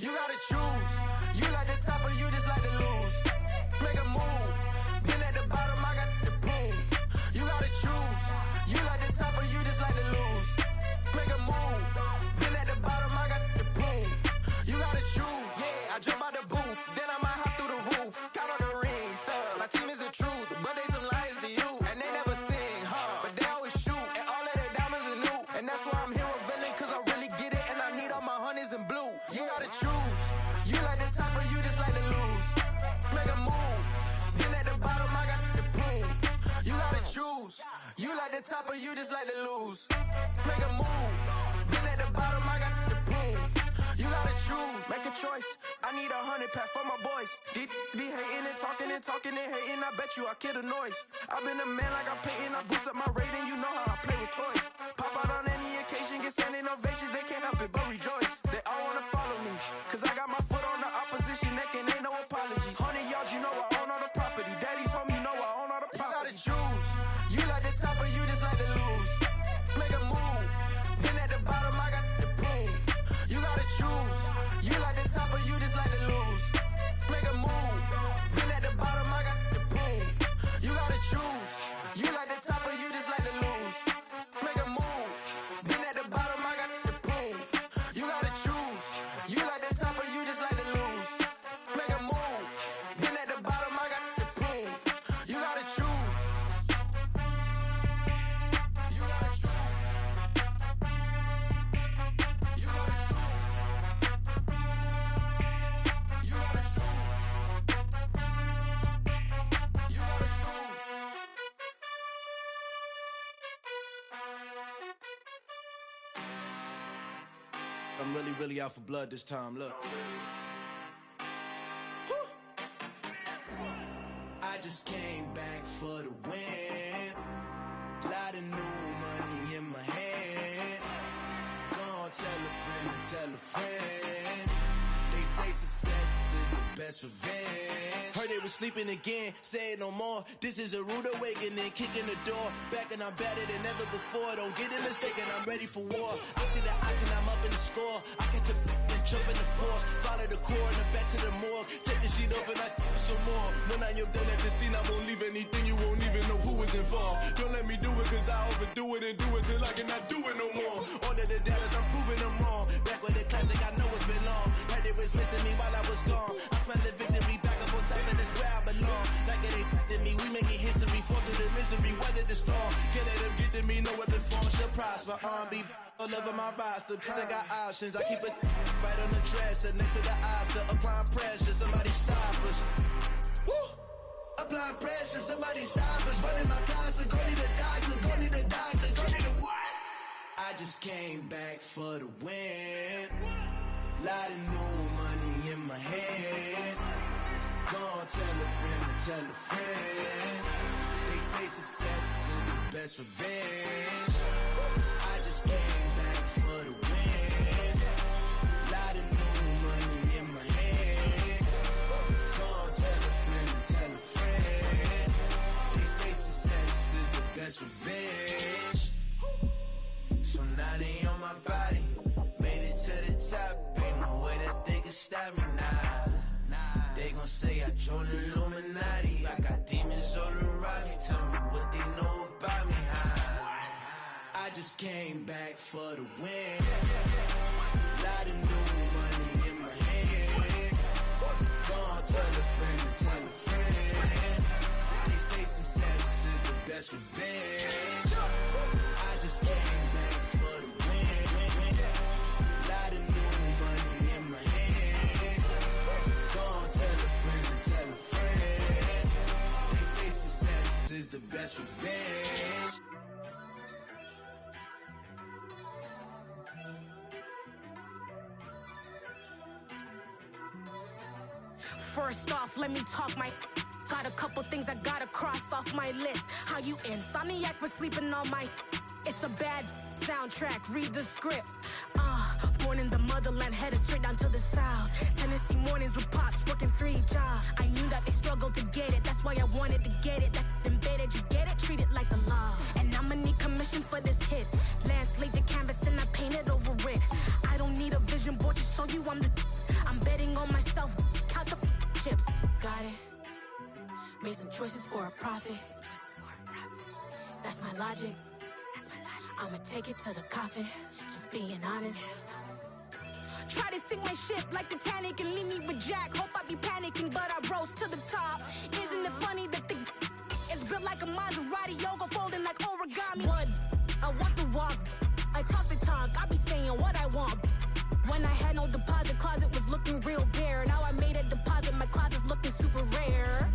You gotta choose. You like the top or you just like to lose. Make a move. Been at the bottom, I got the proof. You gotta choose. You like the top or you just like to lose. Make a move. Been at the bottom, I got the proof. You gotta choose. Yeah, I jump out the booth, then I might hop through the roof. Count all the rings, stuff. My team is the truth, but they some liars to you. And they never sing, but they always shoot. And all of their diamonds are new. And that's why I'm here revealing, cause I really get it. And I need all my honeys in blue. You gotta choose. You like the top or you just like to lose. Make a move. Been at the bottom, I got the proof. You gotta choose. You like the top or you just like to lose. Make a move. Been at the bottom, I got the proof. You gotta choose. Make a choice. I need 100 pack for my boys. Be hating and talking and talking and hating. I bet you I kill the noise. I've been a man like I'm Peyton. I boost up my rating. You know how I play with toys. Pop out on any occasion, get standing ovations. They can't help it but rejoice. They all wanna follow me, cause I got my foot on the opposition neck and ain't no apologies. 100 yards, you know I own all the property. Daddy's home, you know I own all the property. You gotta choose. You like the top or you just like to lose. Make a move. Been at the bottom, I got the proof. You gotta choose. You like the top or you just like to lose. Make a move. Been at the bottom, I got the proof. You gotta choose. You like the top or you just like to lose. Make a move. Been at the bottom, I got the proof. You gotta choose. You like the top or you just like to lose. Make a move. Been at the bottom, I got the proof. You gotta choose. You gotta choose. You gotta choose. You gotta choose. You gotta choose. I'm really out for blood this time, look. I just came back for the win. Lot of new money in my hand. Gonna tell a friend to tell a friend. They say success is the best revenge. Heard they was sleeping again, say it no more. This is a rude awakening, kicking the door. Back and I'm better than ever before. Don't get it mistaken, I'm ready for war. I see the ops and I'm up in the score. I catch a and jump in the Porsche. Follow the core and then back to the morgue. Take the sheet off and I some more. When I am done at the scene, I won't leave anything. You won't even know who was involved. Don't let me do it cause I overdo it and do it till I cannot do it no more. All of the Dallas, I'm proving them wrong. Back with the classic, I know it's been long. Heard they was missing me while I was gone. I smell the victory, back up on time and it's where I belong. Like it ain't to me, we making history. Fall through the misery, weather the storm. Can't let them get to me, no weapon form shall prosper. R&B all over my roster. I got options, I keep it right on the dresser. Next to the Oscar, applying pressure. Somebody stop us. Woo! Applying pressure, somebody stop us. Running my concert, go need a doctor, go need a doctor, go need a what? I just came back for the win. Lot of new money in my hand. Gonna tell a friend to tell a friend. They say success is the best revenge. I just came back for the win. Lot of new money in my hand. Gonna tell a friend to tell a friend. They say success is the best revenge. So now they on my body. Made it to the top. Ain't no way that they can stop me now. They gon' say I joined the Illuminati. I got demons all around me. Tell me what they know about me, huh? I just came back for the win. Lot of new money in my hand. Gonna tell a friend to tell a friend. They say success is the best revenge. I just came back for the win. Lot of new money in my hand. Gonna tell a friend to tell a friend. They say success is the best revenge. First off, let me talk my. Got a couple things I gotta cross off my list. How you insomniac for sleeping on my. It's a bad soundtrack, read the script. Born in the motherland, headed straight down to the south. Tennessee mornings with pops, working 3 jobs. I knew that they struggled to get it, that's why I wanted to get it. That embedded, you get it, treat it like a law. And I'ma need commission for this hit. Lance laid the canvas and I painted over it. I don't need a vision board to show you I'm the. I'm Made some choices for a profit. That's my logic. I'ma take it to the coffin. Just being honest. Try to sink my ship like Titanic and leave me with Jack. Hope I be panicking, but I rose to the top. Isn't it funny that the is built like a Maserati, yoga folding like origami? What? I walk the walk. I talk the talk. I be saying what I want. When I had no deposit, closet was looking real bare. Now I made a deposit, my closet's looking super rare.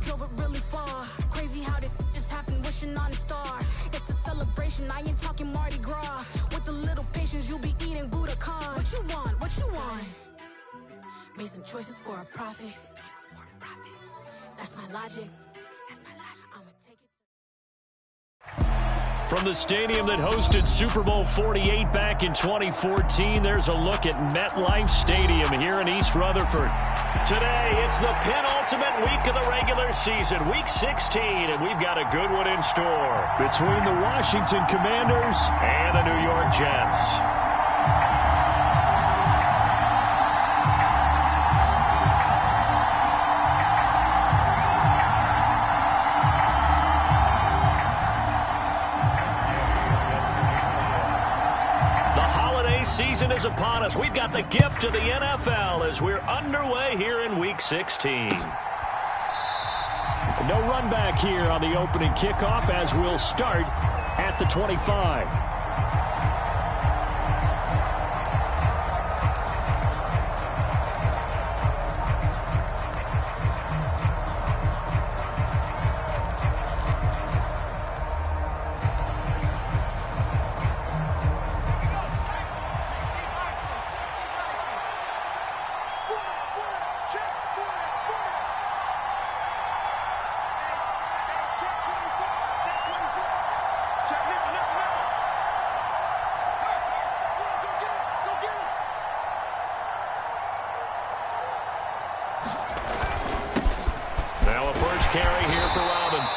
Drove it really far. Crazy how did just happen, wishing on a star. It's a celebration, I ain't talking Mardi Gras. With a little patience, you'll be eating Budokan. What you want? What you want? Made some choices for a profit. That's my logic. I'ma take it. From the stadium that hosted Super Bowl 48 back in 2014, there's a look at MetLife Stadium here in East Rutherford. Today, it's the penultimate week of the regular season, Week 16, and we've got a good one in store between the Washington Commanders and the New York Jets. Season is upon us. We've got the gift of the NFL as we're underway here in Week 16. No run back here on the opening kickoff as we'll start at the 25.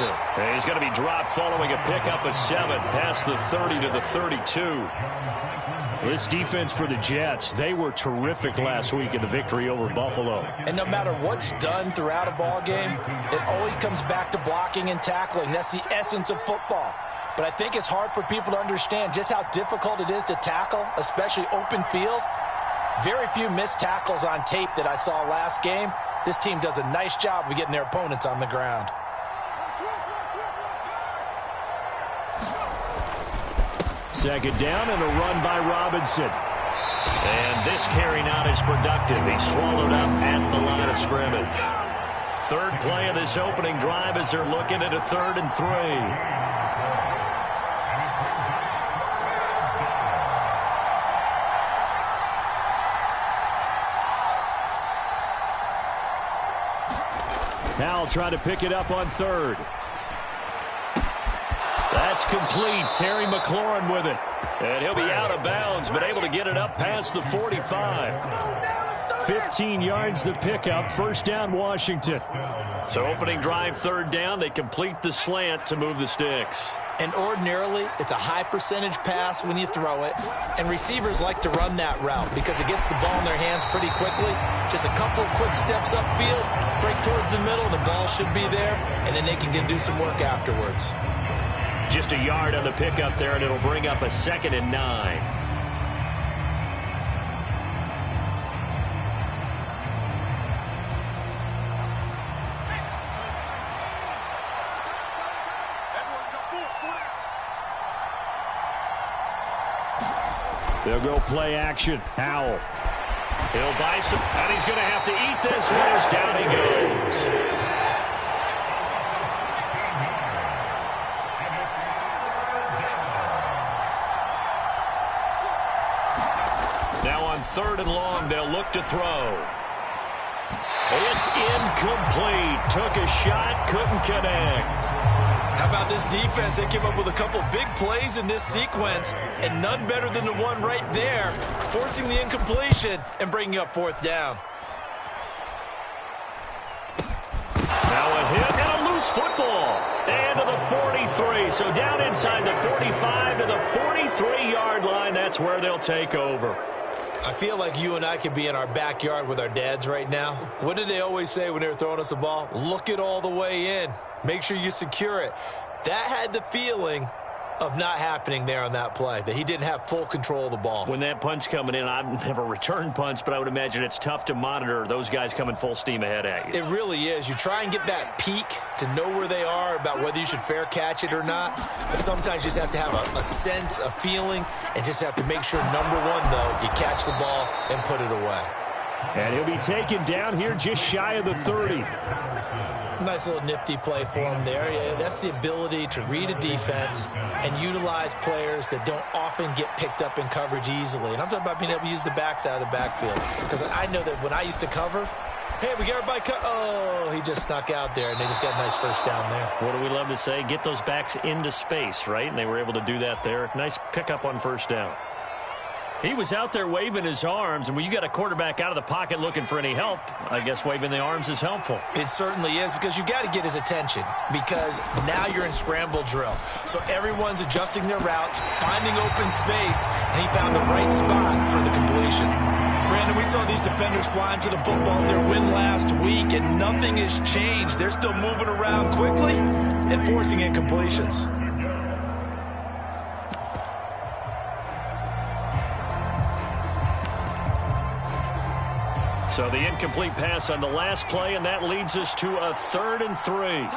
And he's going to be dropped following a pickup of 7 past the 30 to the 32. This defense for the Jets, they were terrific last week in the victory over Buffalo. And no matter what's done throughout a ball game, it always comes back to blocking and tackling. That's the essence of football. But I think it's hard for people to understand just how difficult it is to tackle, especially open field. Very few missed tackles on tape that I saw last game. This team does a nice job of getting their opponents on the ground. Second down and a run by Robinson. And this carry not as productive. He's swallowed up at the line of scrimmage. Third play of this opening drive as they're looking at a 3rd and 3. Now try to pick it up on 3rd. That's complete. Terry McLaurin with it. And he'll be out of bounds, but able to get it up past the 45. 15 yards the pickup. First down, Washington. So opening drive, 3rd down. They complete the slant to move the sticks. And ordinarily, it's a high percentage pass when you throw it. And receivers like to run that route because it gets the ball in their hands pretty quickly. Just a couple of quick steps upfield, break towards the middle, the ball should be there, and then they can do some work afterwards. Just a yard on the pickup there, and it'll bring up a 2nd and 9. They'll go play action. Howell. He'll buy some, and he's going to have to eat this one as down he goes. Now on 3rd and long, they'll look to throw. It's incomplete. Took a shot, couldn't connect. How about this defense? They came up with a couple big plays in this sequence, and none better than the one right there, forcing the incompletion and bringing up 4th down. Now a hit and a loose football. And to the 43. So down inside the 45 to the 43-yard line. That's where they'll take over. I feel like you and I could be in our backyard with our dads right now. What did they always say when they were throwing us the ball? Look it all the way in. Make sure you secure it. That had the feeling of not happening there on that play, that he didn't have full control of the ball. When that punch coming in, I've never returned punch, but I would imagine it's tough to monitor those guys coming full steam ahead at you. It really is. You try and get that peek to know where they are about whether you should fair catch it or not, but sometimes you just have to have a sense, a feeling, and just have to make sure, number one, though, you catch the ball and put it away. And he'll be taken down here just shy of the 30. Nice little nifty play for him there. Yeah, that's the ability to read a defense and utilize players that don't often get picked up in coverage easily. And I'm talking about being able to use the backside of the backfield. Because I know that when I used to cover, hey, we got everybody cut. Oh, he just snuck out there, and they just got a nice first down there. What do we love to say? Get those backs into space, right? And they were able to do that there. Nice pickup on first down. He was out there waving his arms, and when you got a quarterback out of the pocket looking for any help, I guess waving the arms is helpful. It certainly is, because you got to get his attention, because now you're in scramble drill. So everyone's adjusting their routes, finding open space, and he found the right spot for the completion. Brandon, we saw these defenders flying to the football in their win last week, and nothing has changed. They're still moving around quickly and forcing incompletions. So the incomplete pass on the last play, and that leads us to a 3rd and 3.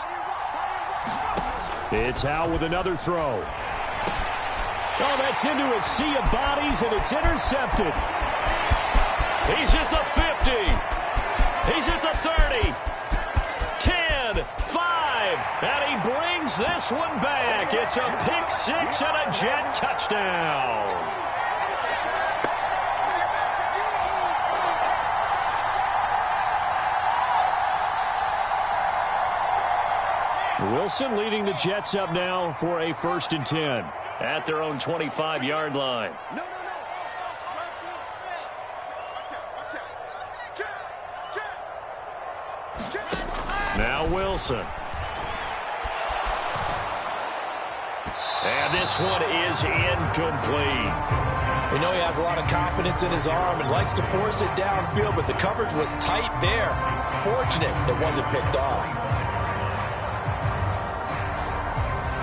It's Howe with another throw. Oh, that's into a sea of bodies, and it's intercepted. He's at the 50. He's at the 30. 10, 5, and he brings this one back. It's a pick six and a Jet touchdown. Wilson leading the Jets up now for a 1st and 10 at their own 25-yard line. Now Wilson. And this one is incomplete. We know he has a lot of confidence in his arm and likes to force it downfield, but the coverage was tight there. Fortunate it wasn't picked off.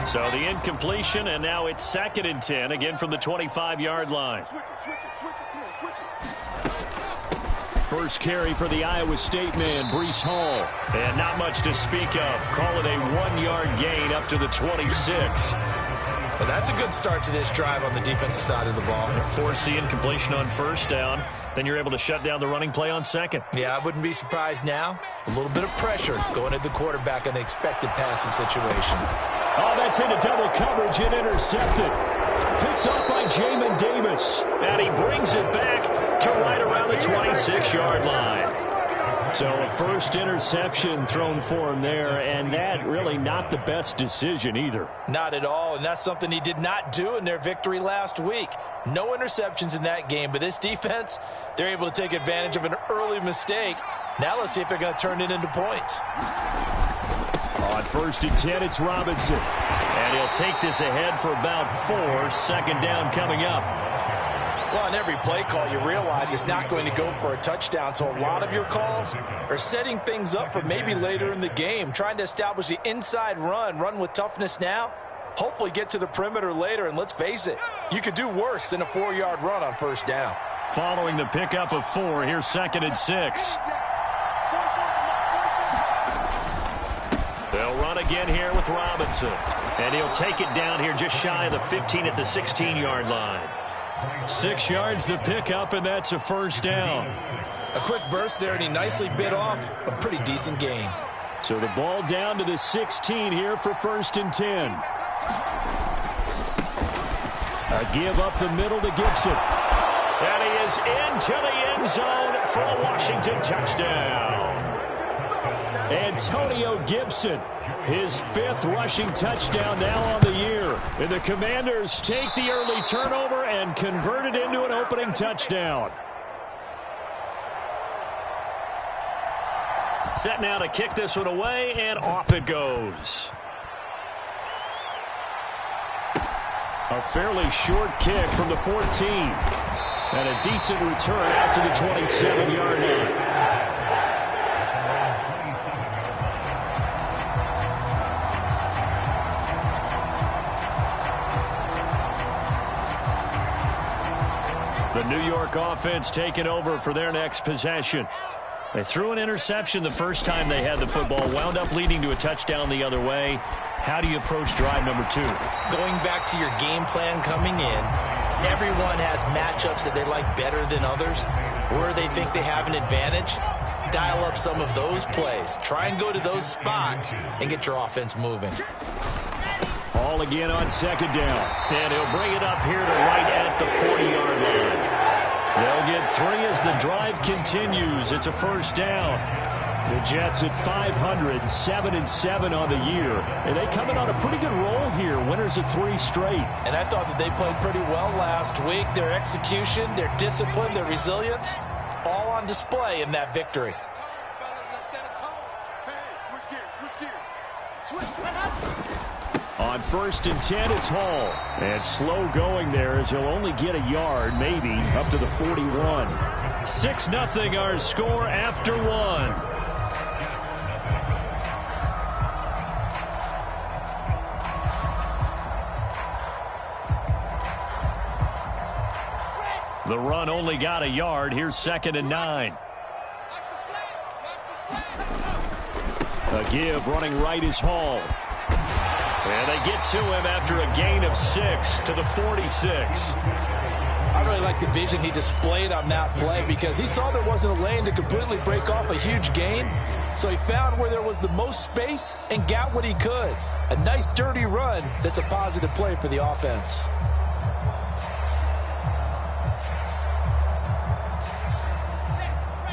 So the incompletion, and now it's 2nd and 10, again from the 25-yard line. First carry for the Iowa State man, Breece Hall. And not much to speak of. Call it a 1-yard gain up to the 26. Well, that's a good start to this drive on the defensive side of the ball. Force the incompletion on first down. Then you're able to shut down the running play on 2nd. Yeah, I wouldn't be surprised now. A little bit of pressure going at the quarterback in an expected passing situation. Oh, that's into double coverage and intercepted. Picked up by Jamin Davis. And he brings it back to right around the 26-yard line. So a first interception thrown for him there, and that really not the best decision either. Not at all, and that's something he did not do in their victory last week. No interceptions in that game, but this defense, they're able to take advantage of an early mistake. Now let's see if they're going to turn it into points. On 1st and 10, it's Robinson. And he'll take this ahead for about 4. 2nd down coming up. Well, on every play call, you realize it's not going to go for a touchdown. So a lot of your calls are setting things up for maybe later in the game, trying to establish the inside run with toughness now, hopefully get to the perimeter later. And let's face it, you could do worse than a 4-yard run on first down. Following the pickup of 4, here's 2nd and 6. They'll run again here with Robinson. And he'll take it down here just shy of the 15 at the 16-yard line. 6 yards the pickup, and that's a 1st down. A quick burst there, and he nicely bit off a pretty decent gain. So the ball down to the 16 here for 1st and 10. A give up the middle to Gibson. And he is into the end zone for a Washington touchdown. Antonio Gibson, his 5th rushing touchdown now on the year. And the Commanders take the early turnover and convert it into an opening touchdown. Set now to kick this one away, and off it goes. A fairly short kick from the 14. And a decent return out to the 27-yard line. The New York offense taking over for their next possession. They threw an interception the first time they had the football, wound up leading to a touchdown the other way. How do you approach drive number 2? Going back to your game plan coming in, everyone has matchups that they like better than others, where they think they have an advantage. Dial up some of those plays. Try and go to those spots and get your offense moving. All again on second down. And he'll bring it up here to right at the 40-yard line. They'll get 3 as the drive continues. It's a first down. The Jets at 500, 7-7 on the year. And they come in on a pretty good roll here. Winners of 3 straight. And I thought that they played pretty well last week. Their execution, their discipline, their resilience, all on display in that victory. On 1st and 10, it's Hall. And slow going there as he'll only get a yard, maybe, up to the 41. 6-0 our score after 1. The run only got a yard. Here's 2nd and 9. A give running right is Hall. And they get to him after a gain of 6 to the 46. I really like the vision he displayed on that play because he saw there wasn't a lane to completely break off a huge gain. So he found where there was the most space and got what he could. A nice dirty run that's a positive play for the offense.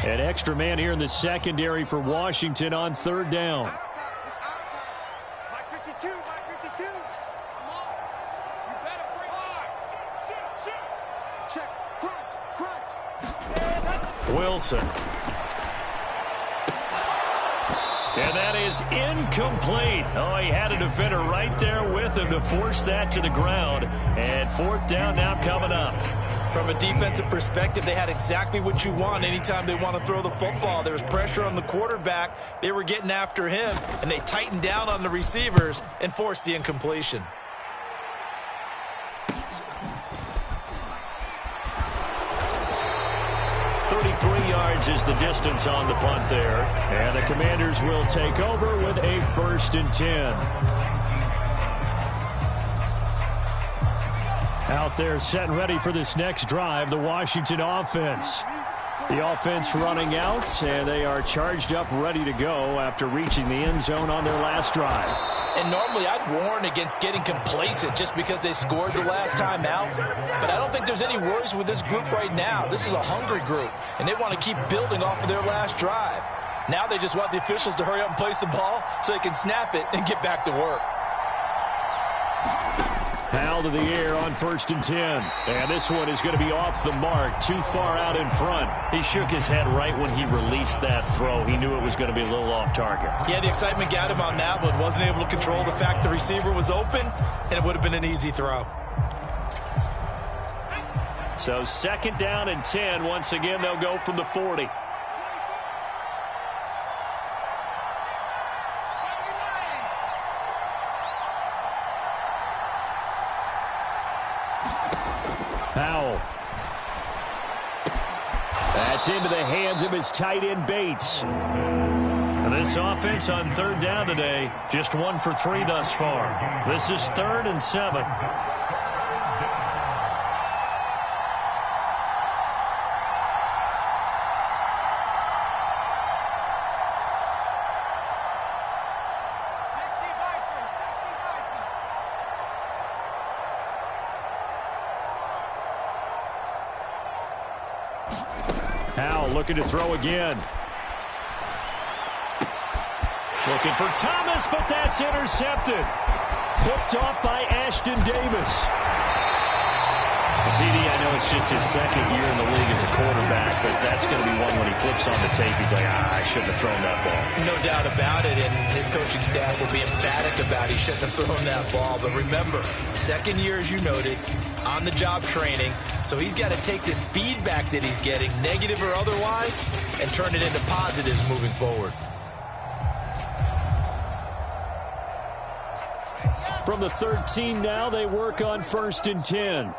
An extra man here in the secondary for Washington on 3rd down. Wilson. And that is incomplete. Oh, he had a defender right there with him to force that to the ground. And 4th down now coming up. From a defensive perspective, they had exactly what you want anytime they want to throw the football. There was pressure on the quarterback. They were getting after him, and they tightened down on the receivers and forced the incompletion. Yards is the distance on the punt there. And the Commanders will take over with a 1st and 10. Out there set and ready for this next drive, the Washington offense. The offense running out, and they are charged up, ready to go after reaching the end zone on their last drive. And normally I'd warn against getting complacent just because they scored the last time out. But I don't think there's any worries with this group right now. This is a hungry group, and they want to keep building off of their last drive. Now they just want the officials to hurry up and place the ball so they can snap it and get back to work. Howell to the air on 1st and 10. And this one is going to be off the mark, too far out in front. He shook his head right when he released that throw. He knew it was going to be a little off target. Yeah, the excitement got him on that one. Wasn't able to control the fact the receiver was open, and it would have been an easy throw. So 2nd down and 10. Once again, they'll go from the 40. Howell. That's into the hands of his tight end, Bates. And this offense on 3rd down today, just 1 for 3 thus far. This is 3rd and 7. Howell looking to throw again. Looking for Thomas, but that's intercepted. Picked off by Ashton Davis. CD, I know it's just his 2nd year in the league as a quarterback, but that's going to be one when he flips on the tape. He's like, I shouldn't have thrown that ball. No doubt about it, and his coaching staff will be emphatic about he shouldn't have thrown that ball. But remember, 2nd year, as you noted, on-the-job training, So he's got to take this feedback that he's getting, negative or otherwise, and turn it into positives moving forward. From the 13 now, they work on 1st and 10.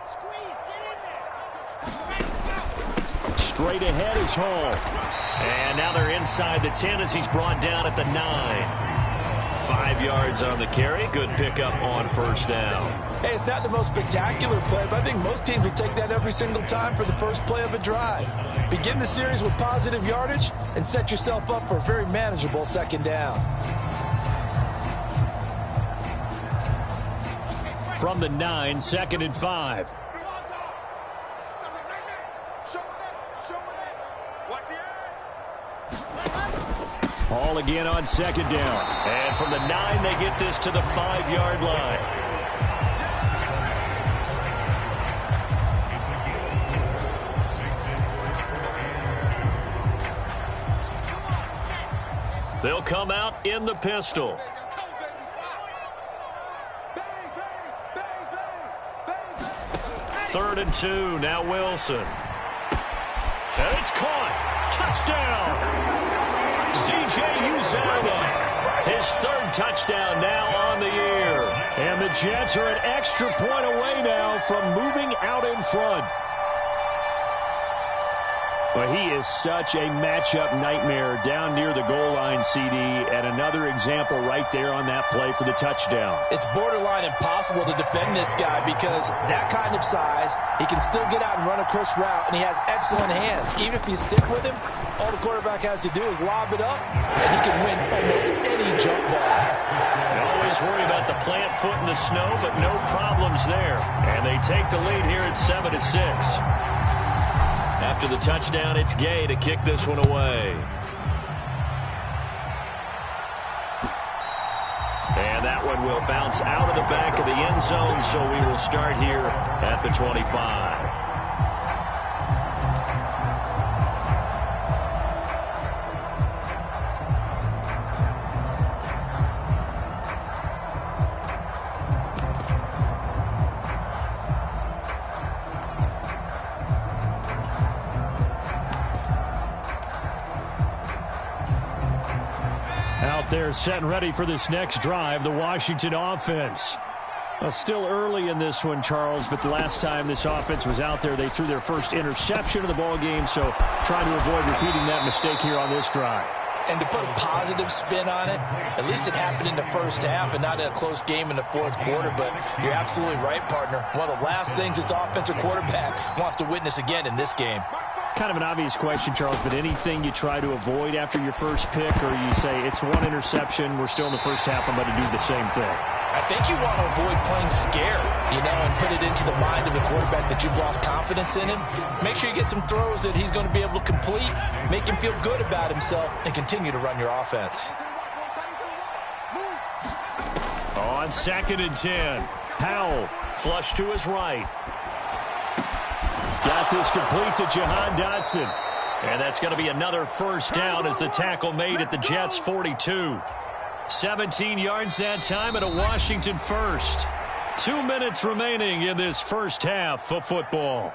Straight ahead is Hall. And now they're inside the 10 as he's brought down at the 9. 5 yards on the carry. Good pickup on 1st down. Hey, it's not the most spectacular play, but I think most teams will take that every single time for the first play of a drive. Begin the series with positive yardage and set yourself up for a very manageable 2nd down. From the 9, 2nd and 5. Hall again on 2nd down. And from the 9, they get this to the 5-yard line. They'll come out in the pistol. Third and 2, now Wilson. And it's caught. Touchdown. C.J. Uzomah. His 3rd touchdown now on the year. And the Jets are an extra point away now from moving out in front. Well, he is such a matchup nightmare down near the goal line, CD, and another example right there on that play for the touchdown. It's borderline impossible to defend this guy because that kind of size, he can still get out and run a crisp route, and he has excellent hands. Even if you stick with him, all the quarterback has to do is lob it up, and he can win almost any jump ball. You always worry about the plant foot in the snow, but no problems there. And they take the lead here at 7-6. After the touchdown, it's Gay to kick this one away. And that one will bounce out of the back of the end zone, so we will start here at the 25. They're set and ready for this next drive, the Washington offense. Well, still early in this one, Charles, but the last time this offense was out there, they threw their first interception of the ball game, so trying to avoid repeating that mistake here on this drive. And to put a positive spin on it, at least it happened in the first half and not in a close game in the 4th quarter, but you're absolutely right, partner. One of the last things this offensive quarterback wants to witness again in this game. Kind of an obvious question, Charles, but anything you try to avoid after your first pick, or you say it's one interception, we're still in the first half, I'm going to do the same thing? I think you want to avoid playing scared, and put it into the mind of the quarterback that you've lost confidence in him. Make sure you get some throws that he's going to be able to complete, make him feel good about himself, and continue to run your offense. On 2nd and 10, Powell, flush to his right. Got this complete to Jahan Dotson. And that's going to be another 1st down as the tackle made at the Jets' 42. 17 yards that time and a Washington first. 2 minutes remaining in this first half of football.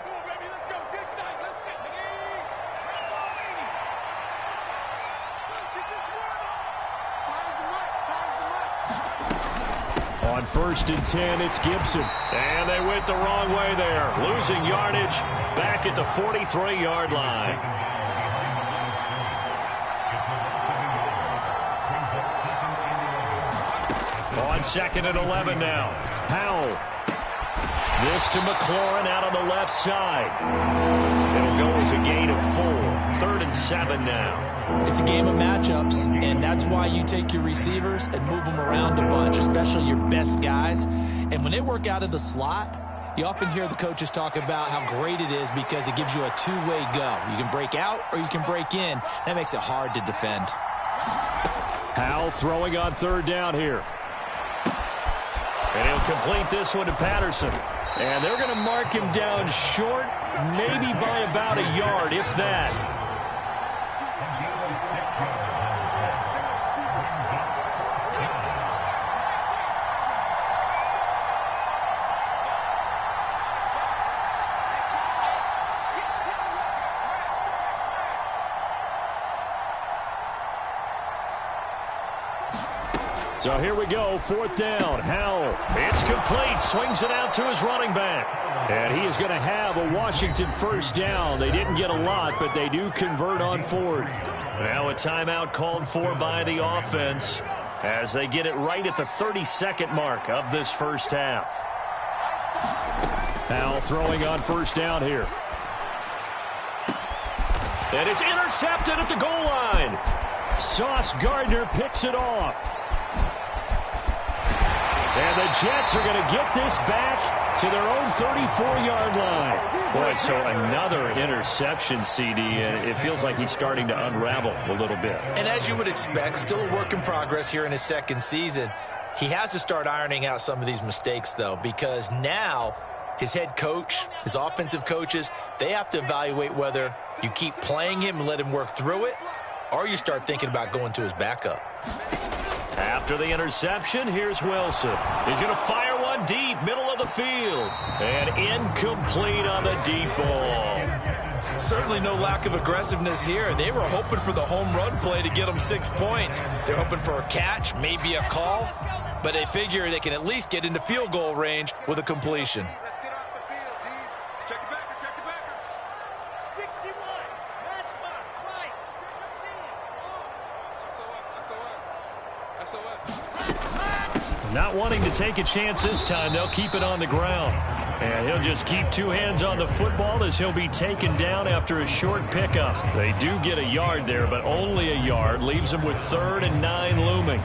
On 1st and 10, it's Gibson. And they went the wrong way there. Losing yardage back at the 43-yard line. On 2nd and 11 now. Powell. This to McLaurin out on the left side. It'll go as a gain of 4. 3rd and 7 now. It's a game of matchups, and that's why you take your receivers and move them around a bunch, especially your best guys. And when they work out of the slot, you often hear the coaches talk about how great it is because it gives you a two-way go. You can break out or you can break in. That makes it hard to defend. Powell throwing on 3rd down here. And he'll complete this one to Patterson. And they're going to mark him down short, maybe by about a yard, if that. So here we go, 4th down. Howell, it's complete, swings it out to his running back. And he is going to have a Washington 1st down. They didn't get a lot, but they do convert on 4th. Now a timeout called for by the offense as they get it right at the 32nd mark of this first half. Howell throwing on 1st down here. And it's intercepted at the goal line. Sauce Gardner picks it off. And the Jets are going to get this back to their own 34-yard line. Boy, so another interception, CD, and it feels like he's starting to unravel a little bit. And as you would expect, still a work in progress here in his 2nd season. He has to start ironing out some of these mistakes, though, because now his head coach, his offensive coaches, they have to evaluate whether you keep playing him and let him work through it, or you start thinking about going to his backup. After the interception, here's Wilson. He's going to fire one deep, middle of the field. And incomplete on the deep ball. Certainly no lack of aggressiveness here. They were hoping for the home run play to get them 6 points. They're hoping for a catch, maybe a call, but they figure they can at least get into field goal range with a completion. Not wanting to take a chance this time, they'll keep it on the ground. And he'll just keep 2 hands on the football as he'll be taken down after a short pickup. They do get a yard there, but only a yard. Leaves them with 3rd and 9 looming.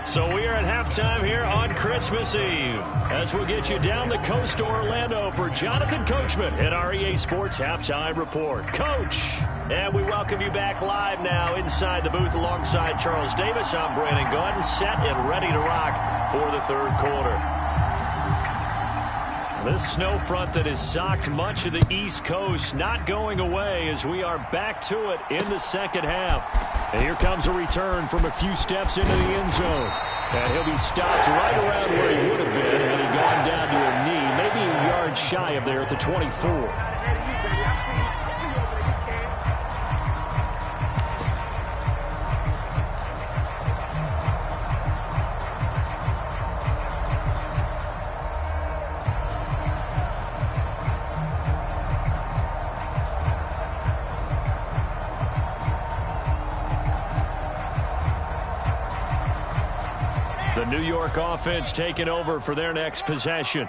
So we are at halftime here on Christmas Eve as we'll get you down the coast to Orlando for Jonathan Coachman at our EA Sports Halftime Report. Coach, and we welcome you back live now inside the booth alongside Charles Davis. I'm Brandon Gaudin, set and ready to rock for the 3rd quarter. This snow front that has socked much of the East Coast not going away as we are back to it in the 2nd half. And here comes a return from a few steps into the end zone. And he'll be stopped right around where he would have been had he gone down to a knee, maybe a yard shy of there at the 24. The New York offense taking over for their next possession.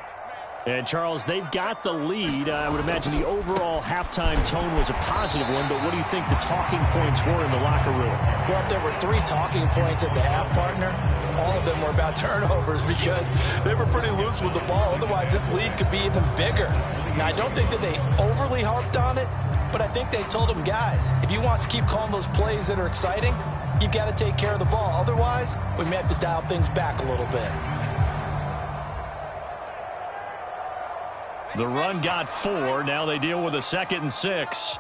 And, Charles, they've got the lead. I would imagine the overall halftime tone was a positive one, but what do you think the talking points were in the locker room? Well, if there were 3 talking points at the half, partner, all of them were about turnovers because they were pretty loose with the ball. Otherwise, this lead could be even bigger. Now, I don't think that they overly harped on it, but I think they told them, guys, if you want to keep calling those plays that are exciting, you've got to take care of the ball. Otherwise, we may have to dial things back a little bit. The run got 4. Now they deal with a 2nd and 6.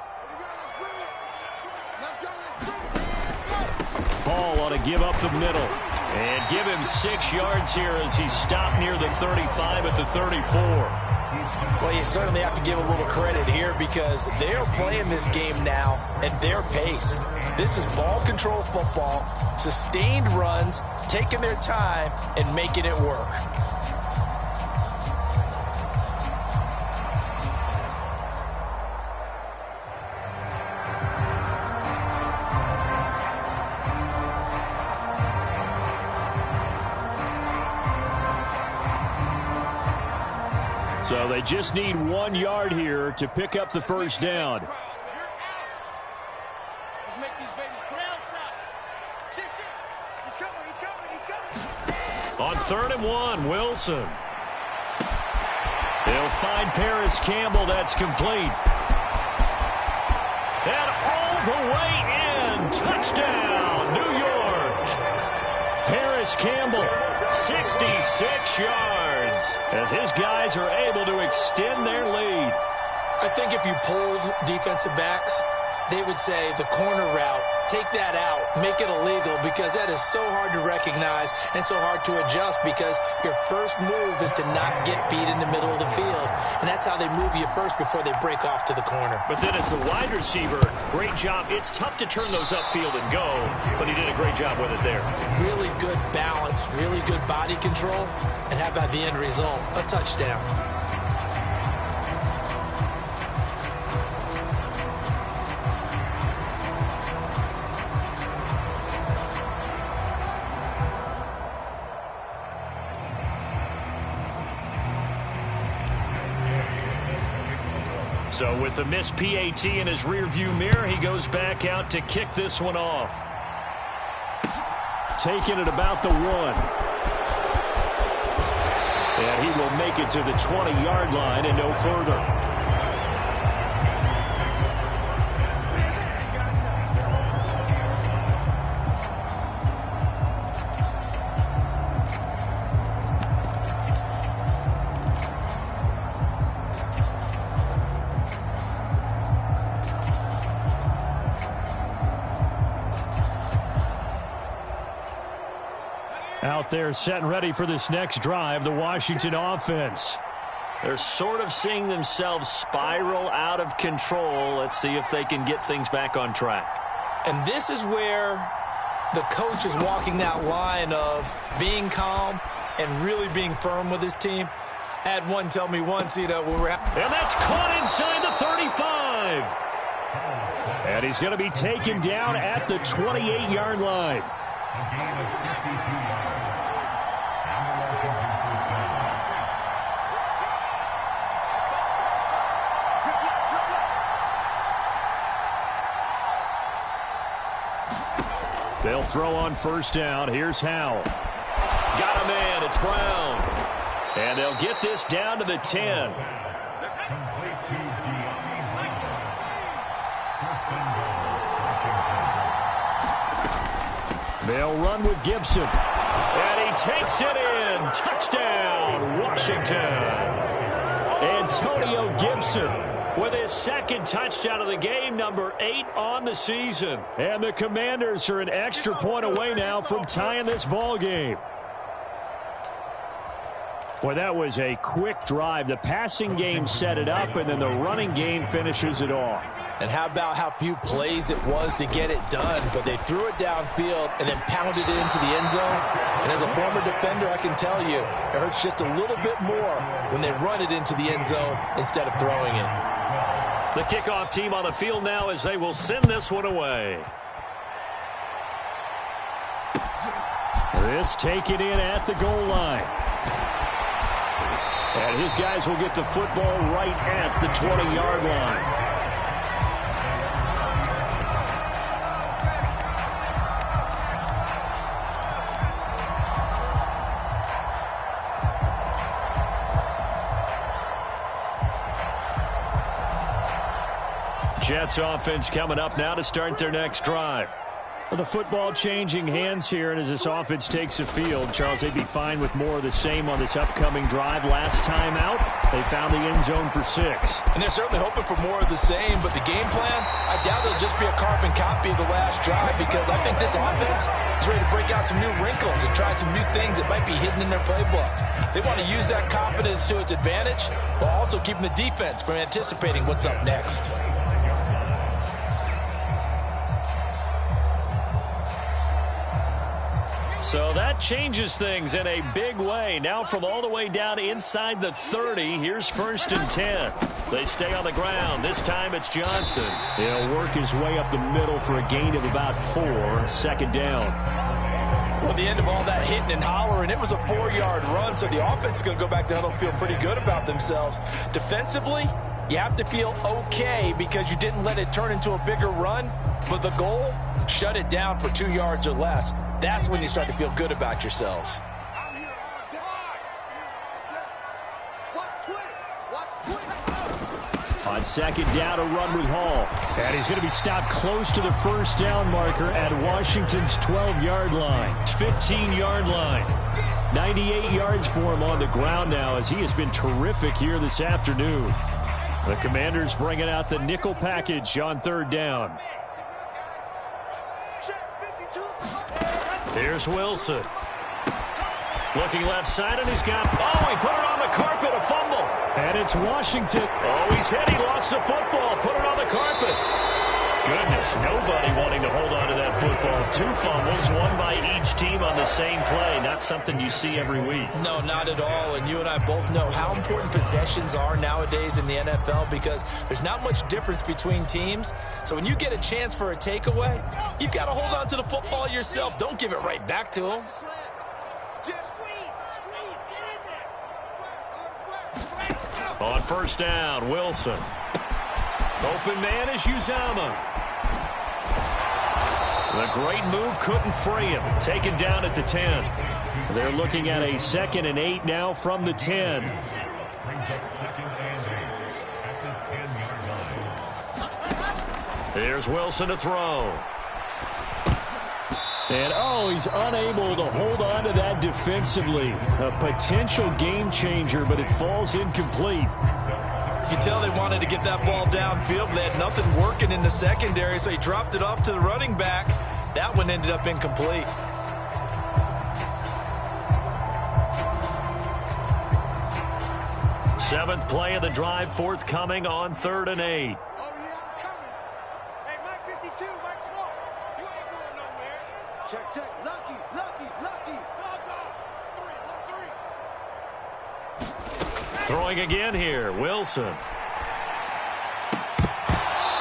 Paul ought to give up the middle and give him 6 yards here as he stopped near the 35 at the 34. Well, you certainly have to give a little credit here because they are playing this game now at their pace. This is ball control football, sustained runs, taking their time and making it work. So they just need 1 yard here to pick up the 1st down. On 3rd and 1, Wilson. They'll find Paris Campbell. That's complete. And all the way in. Touchdown, New York. Paris Campbell, 66 yards. As his guys are able to extend their lead. I think if you pulled defensive backs, they would say the corner route, take that out, make it illegal, because that is so hard to recognize and so hard to adjust, because your first move is to not get beat in the middle of the field. And that's how they move you first before they break off to the corner. But then as the wide receiver, great job. It's tough to turn those upfield and go, but he did a great job with it there. Really good balance, really good body control, and how about the end result? A touchdown. So with the missed PAT in his rearview mirror, he goes back out to kick this one off. Taking it about the 1. And he will make it to the 20-yard line and no further. Out there set and ready for this next drive, the Washington offense. They're sort of seeing themselves spiral out of control. Let's see if they can get things back on track. And this is where the coach is walking that line of being calm and really being firm with his team. I had one tell me once, when we're and that's caught inside the 35. And he's going to be taken down at the 28-yard line. They'll throw on first down. Here's Howell. Got a man. It's Brown. And they'll get this down to the 10. They'll run with Gibson. And he takes it in. Touchdown, Washington. Antonio Gibson with his second touchdown of the game, number 8 on the season. And the Commanders are an extra point away now from tying this ball game. Boy, that was a quick drive. The passing game set it up, and then the running game finishes it off. And how about how few plays it was to get it done, but they threw it downfield and then pounded it into the end zone. And as a former defender, I can tell you, it hurts just a little bit more when they run it into the end zone instead of throwing it. The kickoff team on the field now as they will send this one away. This taken in at the goal line. And his guys will get the football right at the 20-yard line. Jets offense coming up now to start their next drive. Well, the football changing hands here, and as this offense takes the field, Charles, they'd be fine with more of the same on this upcoming drive. Last time out, they found the end zone for 6. And they're certainly hoping for more of the same, but the game plan, I doubt it'll just be a carbon copy of the last drive, because I think this offense is ready to break out some new wrinkles and try some new things that might be hidden in their playbook. They want to use that confidence to its advantage, while also keeping the defense from anticipating what's up next. So that changes things in a big way. Now from all the way down inside the 30, here's 1st and 10. They stay on the ground. This time it's Johnson. He'll work his way up the middle for a gain of about 4. 2nd down. Well, the end of all that hitting and hollering, it was a 4-yard run, so the offense is going to go back down and feel pretty good about themselves. Defensively, you have to feel okay because you didn't let it turn into a bigger run, but the goal, shut it down for 2 yards or less. That's when you start to feel good about yourselves. On 2nd down, a run with Hall. And he's going to be stopped close to the 1st down marker at Washington's 12-yard line. 15-yard line. 98 yards for him on the ground now, as he has been terrific here this afternoon. The Commanders bringing out the nickel package on 3rd down. Here's Wilson. Looking left side, and he's got... Oh, he put it on the carpet, a fumble. And it's Washington. Oh, he's hit. He lost the football. Put it on the carpet. Goodness, nobody wanting to hold on to that football. 2 fumbles, one by each team on the same play. Not something you see every week. No, not at all. And you and I both know how important possessions are nowadays in the NFL because there's not much difference between teams. So when you get a chance for a takeaway, you've got to hold on to the football yourself. Don't give it right back to them. On 1st down, Wilson. Open man is Uzama. The great move couldn't free him. Taken down at the 10. They're looking at a 2nd and 8 now from the 10. Here's Wilson to throw. And, oh, he's unable to hold on to that defensively. A potential game changer, but it falls incomplete. You could tell they wanted to get that ball downfield, but they had nothing working in the secondary, so he dropped it off to the running back. That one ended up incomplete. Seventh play of the drive, forthcoming on 3rd and 8. Check. Lucky. Throwing again here, Wilson.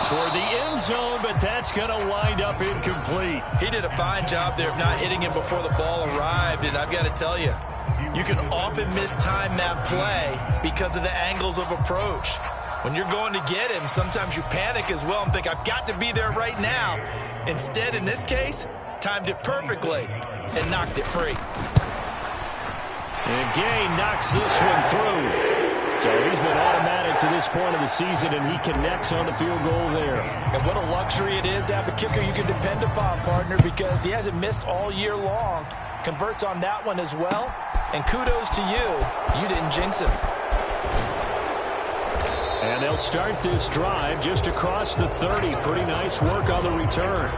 Toward the end zone, but that's going to wind up incomplete. He did a fine job there of not hitting him before the ball arrived, and I've got to tell you, you can often mistime that play because of the angles of approach. When you're going to get him, sometimes you panic as well and think, I've got to be there right now. Instead, in this case, timed it perfectly and knocked it free. And Gay knocks this one through. So he's been automatic to this point of the season, and he connects on the field goal there. And what a luxury it is to have a kicker you can depend upon, partner, because he hasn't missed all year long. Converts on that one as well. And kudos to you. You didn't jinx him. And they'll start this drive just across the 30. Pretty nice work on the return.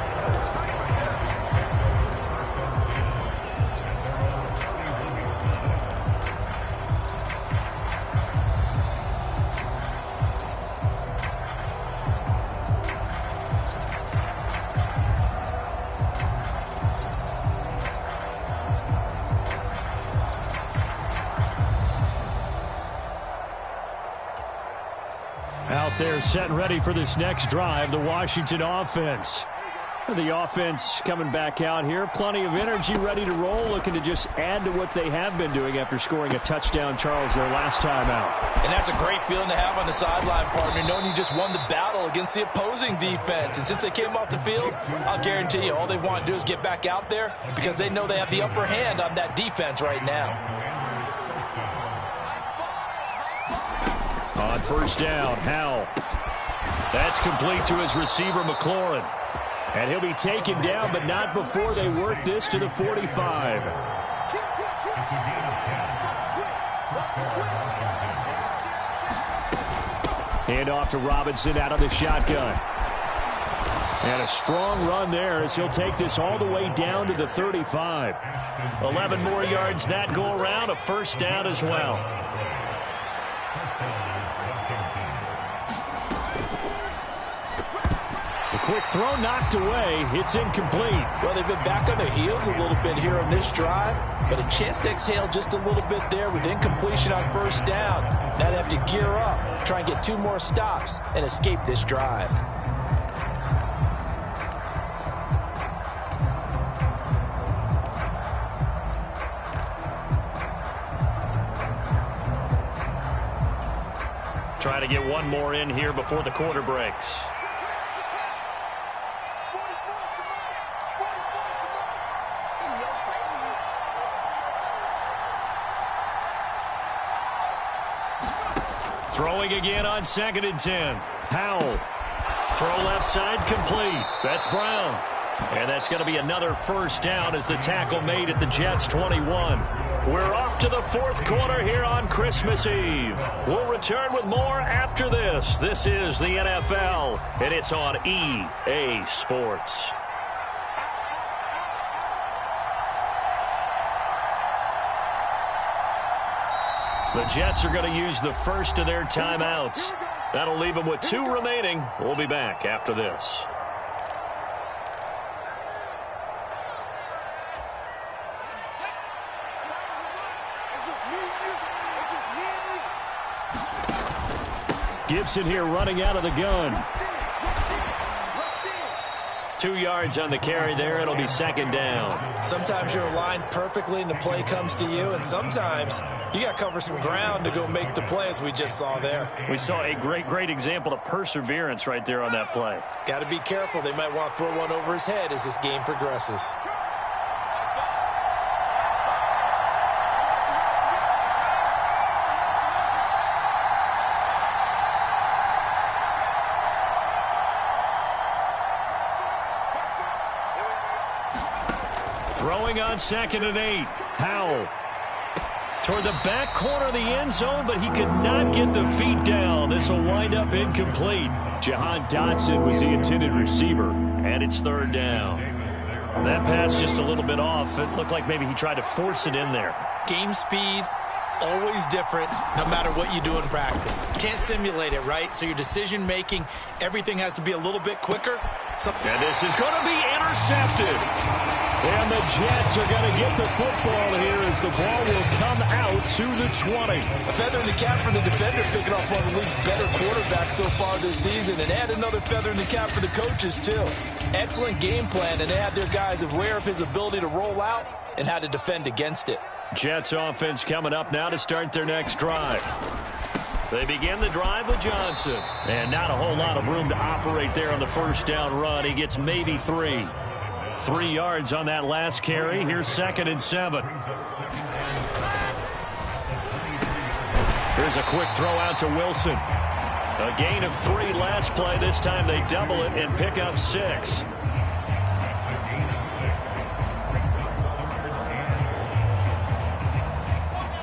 Out there set and ready for this next drive, the Washington offense. The offense coming back out here. Plenty of energy, ready to roll, looking to just add to what they have been doing after scoring a touchdown, Charles, their last time out. And that's a great feeling to have on the sideline, partner, knowing you just won the battle against the opposing defense. And since they came off the field, I'll guarantee you all they want to do is get back out there because they know they have the upper hand on that defense right now. On 1st down, Howell. That's complete to his receiver, McLaurin. And he'll be taken down, but not before they work this to the 45. Hand off to Robinson out of the shotgun. And a strong run there as he'll take this all the way down to the 35. 11 more yards that go around, a 1st down as well. Quick throw knocked away. It's incomplete. Well, they've been back on their heels a little bit here on this drive, but a chance to exhale just a little bit there with incompletion on 1st down. Now they have to gear up, try and get 2 more stops, and escape this drive. Trying to get one more in here before the quarter breaks. Throwing again on 2nd and 10. Howell. Throw left side complete. That's Brown. And that's going to be another 1st down as the tackle made at the Jets' 21. We're off to the fourth quarter here on Christmas Eve. We'll return with more after this. This is the NFL, and it's on EA Sports. The Jets are going to use the first of their timeouts. That'll leave them with 2 remaining. We'll be back after this. Gibson here running out of the gun. 2 yards on the carry there. It'll be second down. Sometimes you're aligned perfectly and the play comes to you, and sometimes you got to cover some ground to go make the play, as we just saw there. We saw a great example of perseverance right there on that play. Got to be careful. They might want to throw one over his head as this game progresses. Throwing on 2nd and 8. Howell toward the back corner of the end zone, but he could not get the feet down. This will wind up incomplete. Jahan Dotson was the intended receiver, and it's 3rd down. That pass just a little bit off. It looked like maybe he tried to force it in there. Game speed, always different, no matter what you do in practice. Can't simulate it, right? So your decision-making, everything has to be a little bit quicker. And this is going to be intercepted. And the Jets are going to get the football here as the ball will come out to the 20. A feather in the cap for the defender, picking off one of the league's better quarterbacks so far this season. And add another feather in the cap for the coaches, too. Excellent game plan, and they had their guys aware of his ability to roll out and how to defend against it. Jets offense coming up now to start their next drive. They begin the drive with Johnson. And not a whole lot of room to operate there on the first down run. He gets maybe 3. 3 yards on that last carry. Here's 2nd and 7. Here's a quick throw out to Wilson. A gain of 3 last play. This time they double it and pick up 6.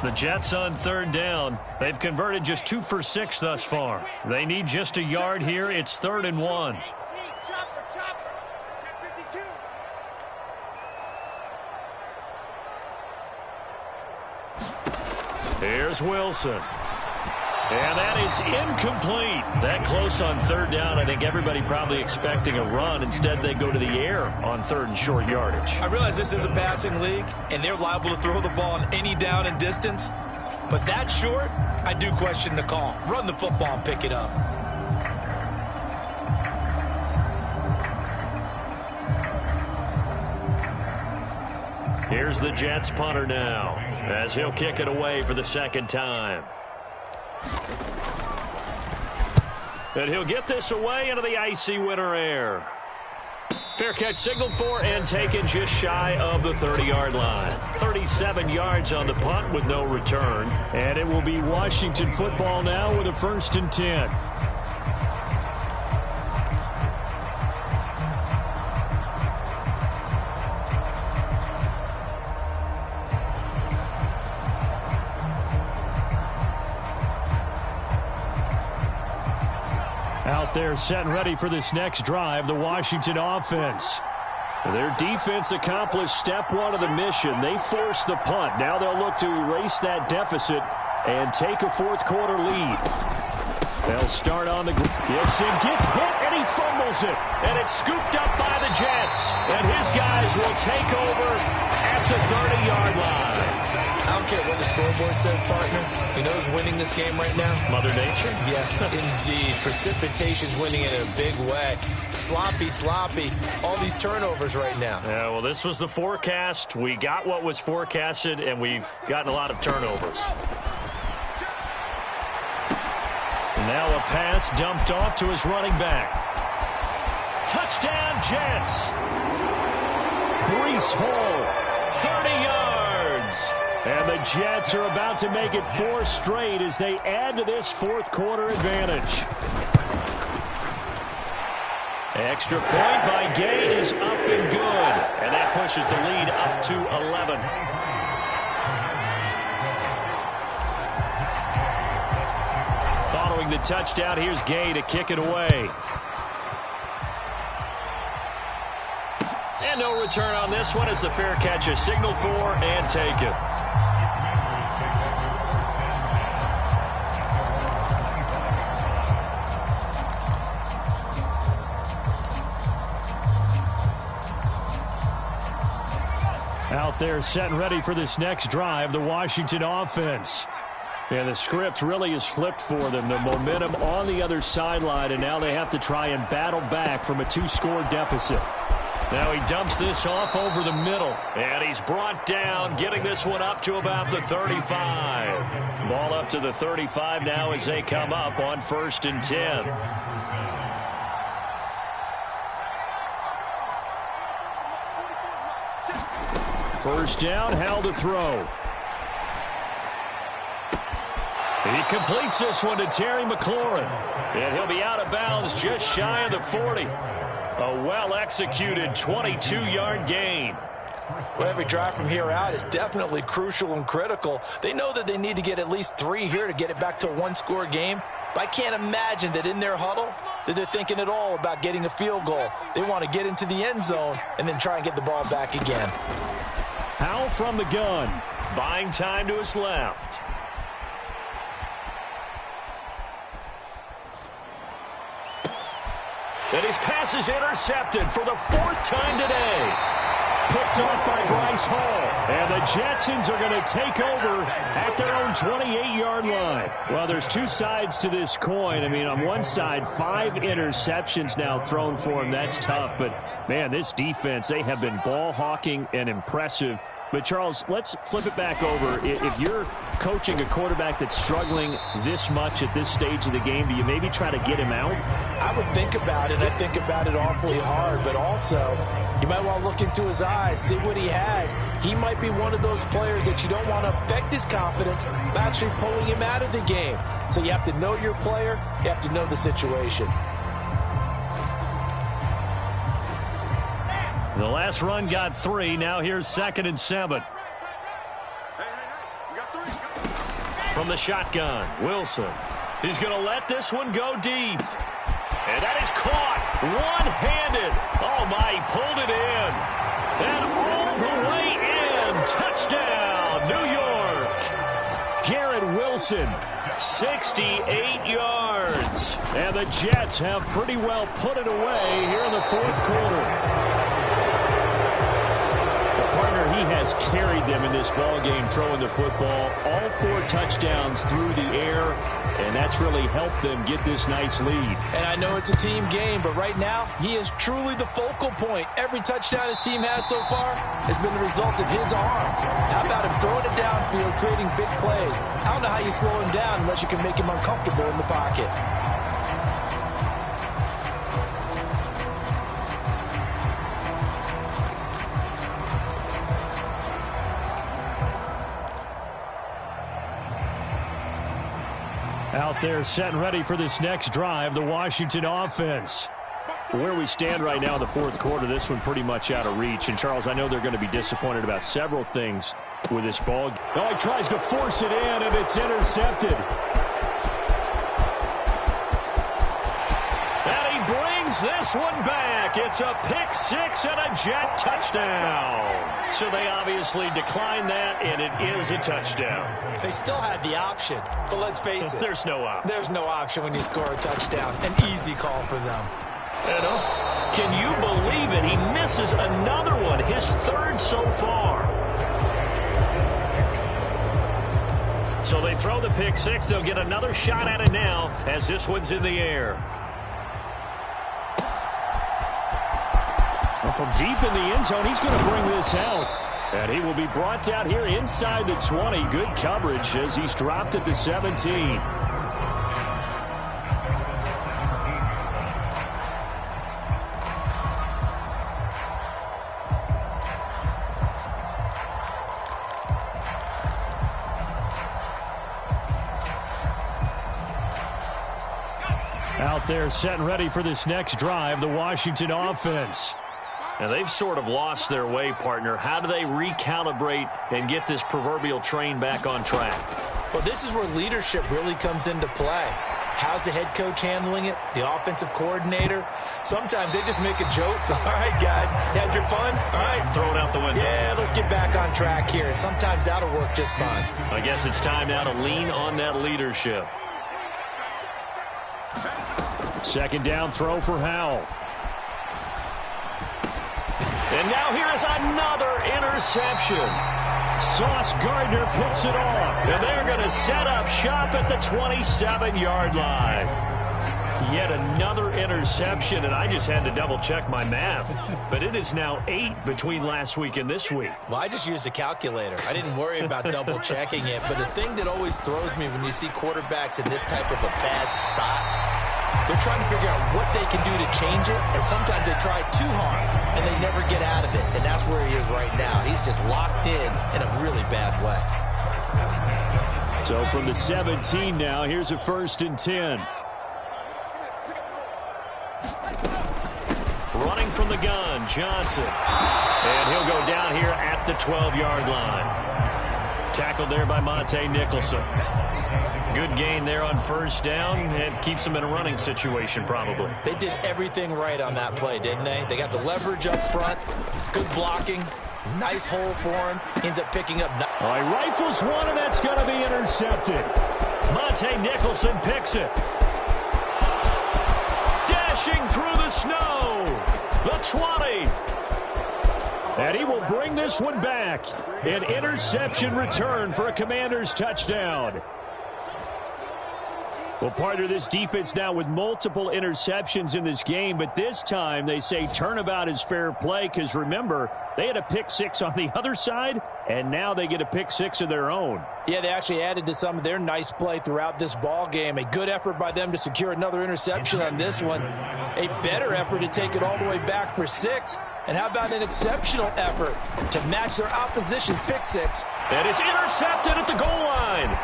The Jets on 3rd down. They've converted just 2 for 6 thus far. They need just a yard here. It's 3rd and 1. Here's Wilson. And that is incomplete. That close on 3rd down. I think everybody probably expecting a run. Instead, they go to the air on 3rd and short yardage. I realize this is a passing league, and they're liable to throw the ball on any down and distance. But that short, I do question the call. Run the football and pick it up. Here's the Jets punter now, as he'll kick it away for the 2nd time. And he'll get this away into the icy winter air. Fair catch signaled for and taken just shy of the 30-yard line. 37 yards on the punt with no return. And it will be Washington football now with a 1st and 10. Out there set and ready for this next drive, the Washington offense. Their defense accomplished step 1 of the mission. They forced the punt. Now they'll look to erase that deficit and take a 4th quarter lead. They'll start on the Gibson gets hit and he fumbles it. And it's scooped up by the Jets. And his guys will take over at the 30-yard line. I don't care what the scoreboard says, partner. You know who's winning this game right now? Mother Nature? Yes, indeed. Precipitation's winning in a big way. Sloppy. All these turnovers right now. Yeah, well, this was the forecast. We got what was forecasted, and we've gotten a lot of turnovers. Now a pass dumped off to his running back. Touchdown, Jets. Breece Hall, 30 yards. And the Jets are about to make it 4 straight as they add to this 4th quarter advantage. Extra point by Gay is up and good. And that pushes the lead up to 11. the touchdown. Here's Gay to kick it away. And no return on this one as the fair catch is signaled for and taken. Out there set and ready for this next drive, the Washington offense. And the script really is flipped for them. The momentum on the other sideline, and now they have to try and battle back from a 2-score deficit. Now he dumps this off over the middle, and he's brought down, getting this one up to about the 35. Ball up to the 35 now as they come up on 1st and 10. First down, Hal to throw. He completes this one to Terry McLaurin. And he'll be out of bounds just shy of the 40. A well-executed 22-yard gain. Well, every drive from here out is definitely crucial and critical. They know that they need to get at least 3 here to get it back to a 1-score game. But I can't imagine that in their huddle that they're thinking at all about getting a field goal. They want to get into the end zone and then try and get the ball back again. Howell from the gun, buying time to his left. And his pass is intercepted for the 4th time today. Picked off by Bryce Hall. And the Jetsons are going to take over at their own 28-yard line. Well, there's 2 sides to this coin. I mean, on one side, 5 interceptions now thrown for him. That's tough. But, man, this defense, they have been ball hawking and impressive. But, Charles, let's flip it back over. If you're coaching a quarterback that's struggling this much at this stage of the game, do you maybe try to get him out? I would think about it. I think about it awfully hard. But also, you might want to look into his eyes, see what he has. He might be one of those players that you don't want to affect his confidence by actually pulling him out of the game. So you have to know your player. You have to know the situation. The last run got 3. Now here's 2nd and 7. From the shotgun, Wilson. He's going to let this one go deep. And that is caught one-handed. Oh, my, he pulled it in. And all the way in. Touchdown, New York. Garrett Wilson, 68 yards. And the Jets have pretty well put it away here in the 4th quarter. He has carried them in this ball game, throwing the football, all 4 touchdowns through the air, and that's really helped them get this nice lead. And I know it's a team game, but right now, he is truly the focal point. Every touchdown his team has so far has been the result of his arm. How about him throwing it downfield, creating big plays? I don't know how you slow him down unless you can make him uncomfortable in the pocket. Out there set and ready for this next drive, the Washington offense. Where we stand right now in the 4th quarter, this one pretty much out of reach. And, Charles, I know they're going to be disappointed about several things with this ball. Oh, he tries to force it in, and it's intercepted. And he brings this one back. It's a pick 6 and a Jet touchdown. So they obviously declined that, and it is a touchdown. They still had the option, but let's face it. There's no option. There's no option when you score a touchdown. An easy call for them. And, can you believe it? He misses another one, his 3rd so far. So they throw the pick 6. They'll get another shot at it now as this one's in the air. Well, from deep in the end zone, he's going to bring this out. And he will be brought down here inside the 20. Good coverage as he's dropped at the 17. Out there set and ready for this next drive, the Washington offense. Now, they've sort of lost their way, partner. How do they recalibrate and get this proverbial train back on track? Well, this is where leadership really comes into play. How's the head coach handling it? The offensive coordinator? Sometimes they just make a joke. All right, guys, had your fun? All right. Throw it out the window. Yeah, let's get back on track here. And sometimes that'll work just fine. I guess it's time now to lean on that leadership. Second down throw for Howell. And now here is another interception. Sauce Gardner picks it off. And they're going to set up shop at the 27-yard line. Yet another interception, and I just had to double-check my math. But it is now 8 between last week and this week. Well, I just used a calculator. I didn't worry about double-checking it. But the thing that always throws me when you see quarterbacks in this type of a bad spot, they're trying to figure out what they can do to change it, and sometimes they try too hard, and they never get out of it, and that's where he is right now. He's just locked in a really bad way. So from the 17 now, here's a 1st and 10. Running from the gun, Johnson. And he'll go down here at the 12-yard line. Tackled there by Monte Nicholson. Good gain there on 1st down, and keeps them in a running situation probably. They did everything right on that play, didn't they? They got the leverage up front, good blocking, nice hole for him. Ends up picking up. All right, rifles one, and that's going to be intercepted. Monte Nicholson picks it. Dashing through the snow, the 20. And he will bring this one back. An interception return for a Commanders touchdown. Well, partner, this defense now with multiple interceptions in this game, but this time they say turnabout is fair play because, remember, they had a pick 6 on the other side, and now they get a pick 6 of their own. Yeah, they actually added to some of their nice play throughout this ball game. A good effort by them to secure another interception on this one. A better effort to take it all the way back for 6. And how about an exceptional effort to match their opposition's pick 6? And it's intercepted at the goal line.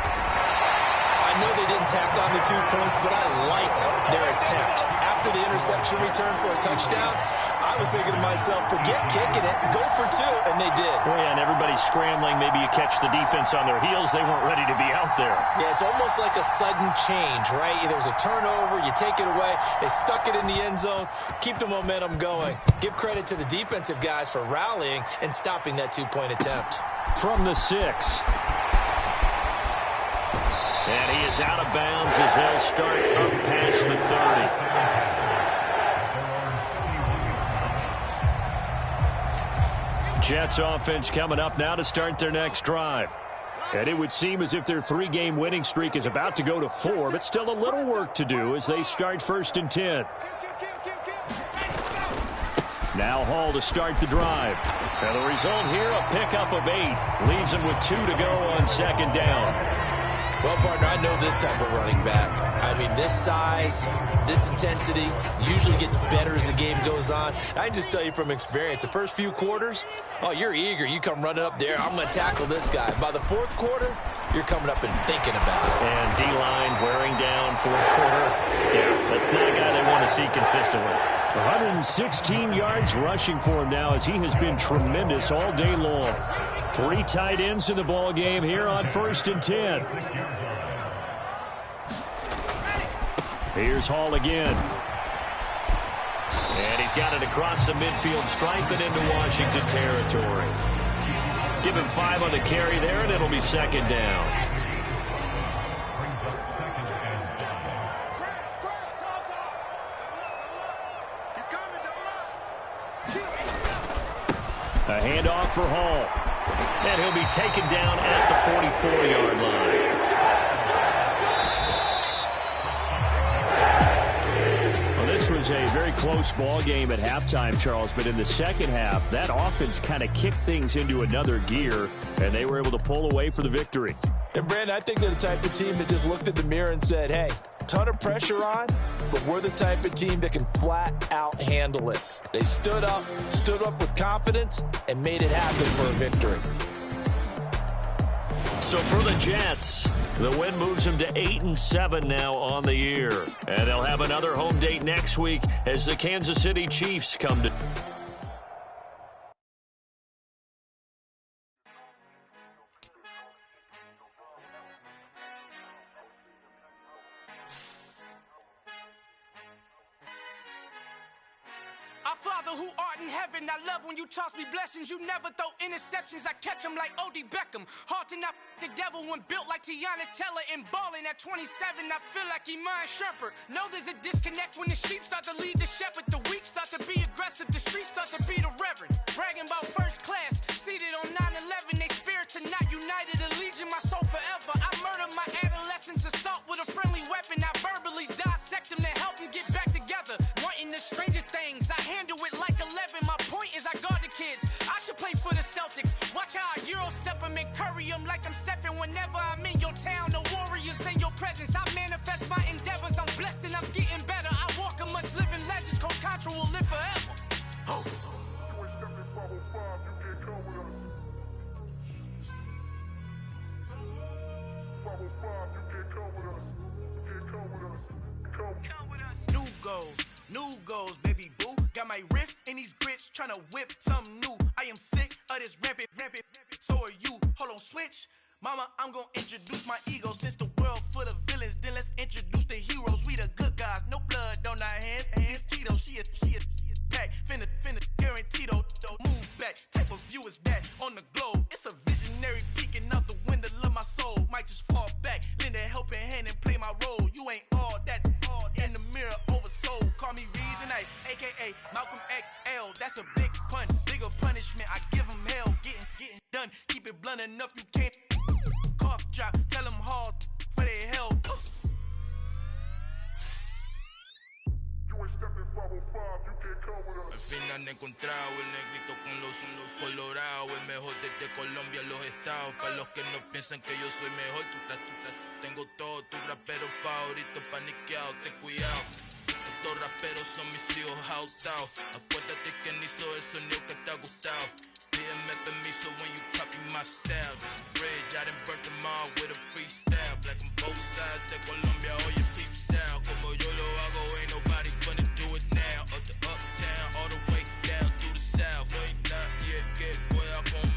I know they didn't tack on the 2 points, but I liked their attempt. After the interception return for a touchdown, I was thinking to myself, forget kicking it, go for 2, and they did. Well, yeah, and everybody's scrambling. Maybe you catch the defense on their heels. They weren't ready to be out there. Yeah, it's almost like a sudden change, right? There's a turnover, you take it away, they stuck it in the end zone, keep the momentum going. Give credit to the defensive guys for rallying and stopping that 2-point attempt. From the 6. And he is out of bounds as they'll start up past the 30. Jets offense coming up now to start their next drive. And it would seem as if their 3-game winning streak is about to go to 4, but still a little work to do as they start 1st and 10. Now Hall to start the drive. And the result here, a pickup of 8. Leaves him with 2 to go on 2nd down. Well, partner, I know this type of running back. I mean, this size, this intensity usually gets better as the game goes on. I can just tell you from experience, the first few quarters, oh, you're eager. You come running up there, I'm going to tackle this guy. By the 4th quarter, you're coming up and thinking about it. And D-line wearing down 4th quarter. Yeah, that's not a guy they want to see consistently. 116 yards rushing for him now as he has been tremendous all day long. 3 tight ends in the ball game here on 1st and 10. Here's Hall again. And he's got it across the midfield stripe and into Washington territory. Give him 5 on the carry there, and it'll be 2nd down. A handoff for Hall. And he'll be taken down at the 44-yard line. Well, this was a very close ball game at halftime, Charles, but in the second half, that offense kind of kicked things into another gear, and they were able to pull away for the victory. And, Brandon, I think they're the type of team that just looked at the mirror and said, hey, ton of pressure on, but we're the type of team that can flat out handle it. They stood up with confidence, and made it happen for a victory. So for the Jets, the win moves them to 8-7 now on the year. And they'll have another home date next week as the Kansas City Chiefs come to... Our Father who art in heaven, I love when you toss me blessings. You never throw interceptions, I catch them like O.D. Beckham. Hard to not the devil when built like Tiana Teller and balling at 27. I feel like Iman Shumpert. Know there's a disconnect when the sheep start to lead the shepherd. The weak start to be aggressive, the streets start to be the reverend. Bragging about first class, seated on 9/11. They spirits are not united, a legion, my soul forever. I murder my adolescence, assault with a friendly weapon. I verbally dissect them to help them get back together. Wanting the stranger things, I handle it like 11. My point is I guard the kids. I should play for the Celtics. Watch how I Euro step them and curry them like I'm stepping. Whenever I'm in your town, the warriors in your presence. I manifest my endeavors. I'm blessed and I'm getting better. I walk amongst living legends. Coach Contra will live forever. Oh. New goals, baby boo. Got my wrist in these grits, tryna whip something new. I am sick of this rampant. So are you. Hold on, switch. Mama, I'm gonna introduce my ego. Since the world full of villains, then let's introduce the heroes. We the good guys, no blood on our hands. Hands Cheeto, she a pack. Finna, guaranteed though. Move back, type of view is that on the globe. It's a visionary peeking out the window of my soul. Might just fall back, lend a helping hand and play my role. You ain't all that in the mirror oversold. Call me Reason A, aka Malcolm XL. That's a big pun, bigger punishment. I give him hell, getting done. Keep it blunt enough, you can't cough drop. Tell them hard for their health. Al fin han encontrado el negrito con los colorados, el mejor desde Colombia a los estados. Para los que no piensan que yo soy mejor, tengo todo, tu rapero favorito paniqueado, ten cuidado. Estos raperos son mis hijos jautados. Acuérdate quién hizo el sonido que te ha gustado. Pídeme permiso when you copy my style. This bridge, I done burnt them all with a freestyle. Black on both sides de Colombia, all your peep style. Como yo lo hago, ain't nobody finna do it now. Up to uptown, all the way down through the south. No hay nadie que pueda conmigo.